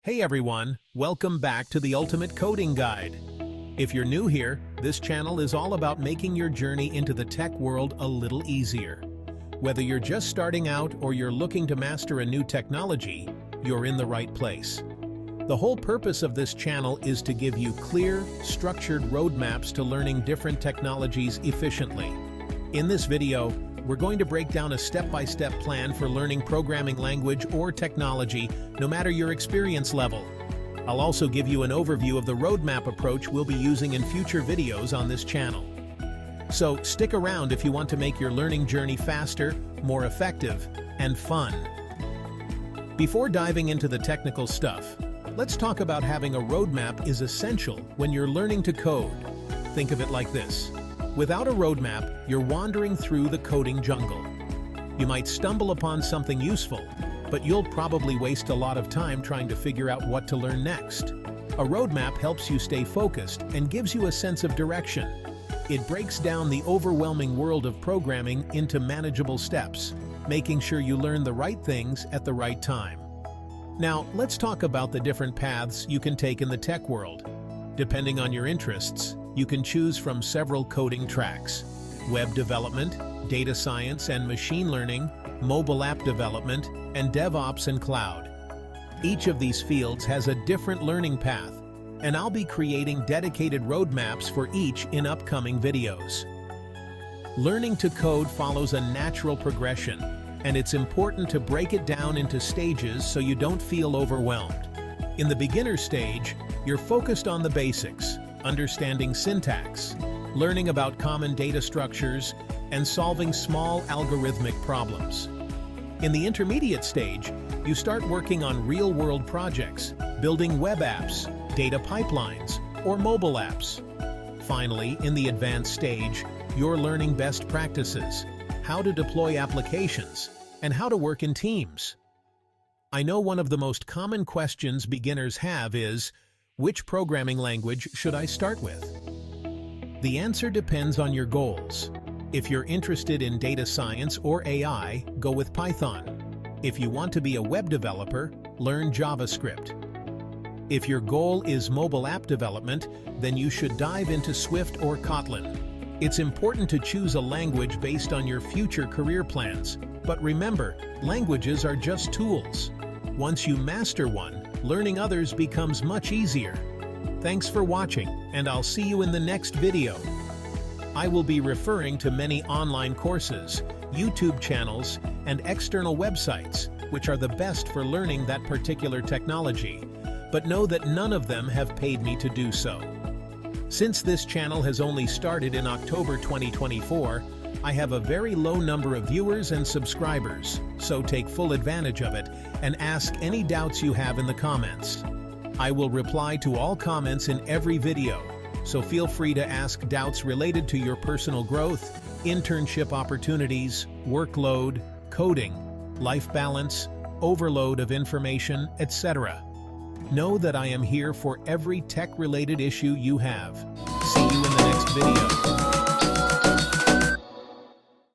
Hey everyone, welcome back to the Ultimate Coding Guide. If you're new here, this channel is all about making your journey into the tech world a little easier. Whether you're just starting out or you're looking to master a new technology, you're in the right place. The whole purpose of this channel is to give you clear, structured roadmaps to learning different technologies efficiently. In this video, we're going to break down a step-by-step plan for learning programming language or technology, no matter your experience level. I'll also give you an overview of the roadmap approach we'll be using in future videos on this channel. So stick around if you want to make your learning journey faster, more effective, and fun. Before diving into the technical stuff, let's talk about having a roadmap is essential when you're learning to code. Think of it like this. Without a roadmap, you're wandering through the coding jungle. You might stumble upon something useful, but you'll probably waste a lot of time trying to figure out what to learn next. A roadmap helps you stay focused and gives you a sense of direction. It breaks down the overwhelming world of programming into manageable steps, making sure you learn the right things at the right time. Now, let's talk about the different paths you can take in the tech world. Depending on your interests, you can choose from several coding tracks: web development, data science and machine learning, mobile app development, and DevOps and cloud. Each of these fields has a different learning path, and I'll be creating dedicated roadmaps for each in upcoming videos. Learning to code follows a natural progression, and it's important to break it down into stages so you don't feel overwhelmed. In the beginner stage, you're focused on the basics, understanding syntax, learning about common data structures, and solving small algorithmic problems. In the intermediate stage, you start working on real-world projects, building web apps, data pipelines, or mobile apps. Finally, in the advanced stage, you're learning best practices, how to deploy applications, and how to work in teams. I know one of the most common questions beginners have is, which programming language should I start with? The answer depends on your goals. If you're interested in data science or AI, go with Python. If you want to be a web developer, learn JavaScript. If your goal is mobile app development, then you should dive into Swift or Kotlin. It's important to choose a language based on your future career plans. But remember, languages are just tools. Once you master one, learning others becomes much easier. Thanks for watching, and I'll see you in the next video. I will be referring to many online courses, YouTube channels, and external websites, which are the best for learning that particular technology, but know that none of them have paid me to do so. Since this channel has only started in October 2024, I have a very low number of viewers and subscribers, so take full advantage of it and ask any doubts you have in the comments. I will reply to all comments in every video, so feel free to ask doubts related to your personal growth, internship opportunities, workload, coding, life balance, overload of information, etc. Know that I am here for every tech-related issue you have. See you in the next video.